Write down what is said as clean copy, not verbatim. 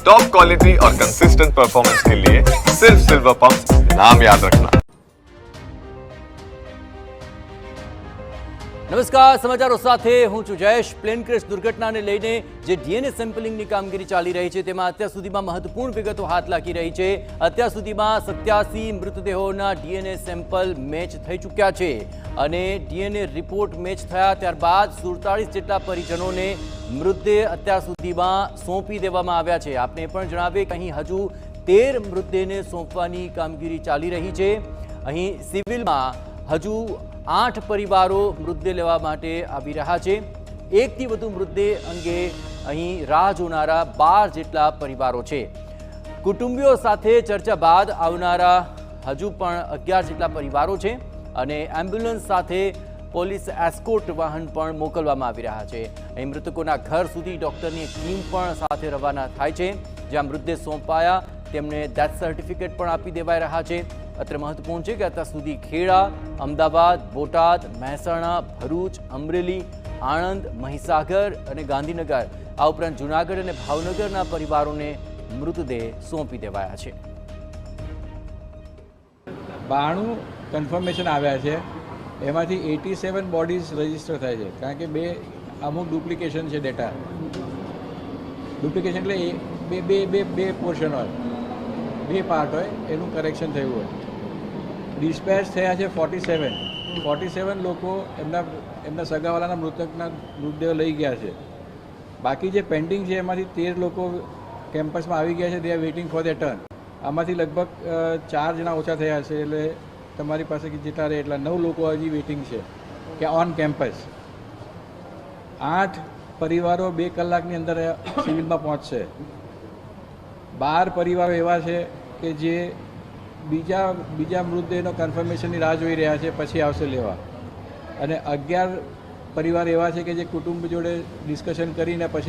Top quality और consistent performance के लिए सिर्फ सिल्वर पंप नाम याद रखना। નમસ્કાર, સમાચારો સાથે હું છું જયેશ। પ્લેન ક્રેશ દુર્ઘટનાને લઈને જે ડીએનએ સેમ્પલિંગની કામગીરી ચાલી રહી છે તેમાં અત્યાર સુધીમાં મહત્વપૂર્ણ વિગતો હાથ લાગી રહી છે। અત્યાર સુધીમાં 87 મૃતદેહોના ડીએનએ સેમ્પલ મેચ થઈ ચૂક્યા છે અને ડીએનએ રિપોર્ટ મેચ થયા ત્યારબાદ 47 જેટલા પરિજનોને મૃતદેહ અત્યાર સુધીમાં સોંપી દેવામાં આવ્યા છે। આપને એ પણ જણાવીએ કે અહીં હજુ 13 મૃતદેહને સોંપવાની કામગીરી ચાલી રહી છે। અહીં સિવિલમાં હજુ 8 પરિવારો મૃતદેહ લેવા માટે આવી રહ્યા છે। એકથી વધુ મૃતદેહ અંગે અહીં રાહ જોનારા 12 જેટલા પરિવારો છે। કુટુંબીઓ સાથે ચર્ચા બાદ આવનારા હજુ પણ 11 જેટલા પરિવારો છે અને એમ્બ્યુલન્સ સાથે પોલીસ એસ્કોર્ટ વાહન પણ મોકલવામાં આવી રહ્યા છે। અહીં મૃતકોના ઘર સુધી ડોક્ટરની એક ટીમ પણ સાથે રવાના થાય છે। જ્યાં મૃતદેહ સોંપાયા તેમને ડેથ સર્ટિફિકેટ પણ આપી દેવાઈ રહ્યા છે। અત્રે મહત્વપૂર્ણ છે કે અત્યાર સુધી ખેડા, અમદાવાદ, બોટાદ, મહેસાણા, ભરૂચ, અમરેલી, આણંદ, મહીસાગર અને ગાંધીનગર આ ઉપરાંત જૂનાગઢ અને ભાવનગરના પરિવારોને મૃતદેહ સોંપી દેવાયા છે। 92 કન્ફર્મેશન આવ્યા છે, એમાંથી 87 બોડીઝ રજીસ્ટર થાય છે, કારણ કે અમુક ડુપ્લિકેશન છે ડેટા। ડુપ્લિકેશન એટલે બે પોર્શન હોય, 2 પાર્ટ હોય, એનું કરેક્શન થયું હોય। ડિસ્પેચ થયા છે 47 લોકો એમના સગાવાલાના મૃતદેહો લઈ ગયા છે। બાકી જે પેન્ડિંગ છે એમાંથી 13 લોકો કેમ્પસમાં આવી ગયા છે, they are waiting for the turn. આમાંથી લગભગ 4 જણા ઓછા થયા છે, એટલે તમારી પાસે જેટલા રહે એટલા 9 લોકો હજી વેઇટિંગ છે કે ઓન કેમ્પસ। 8 પરિવારો 2 કલાકની અંદર સિવિલમાં પહોંચશે। 12 પરિવારો એવા છે કે જે બીજા મૃતદેહનો કન્ફર્મેશનની રાહ જોઈ રહ્યા છે, પછી આવશે લેવા। અને 11 પરિવાર એવા છે કે જે કુટુંબ જોડે ડિસ્કશન કરીને પછી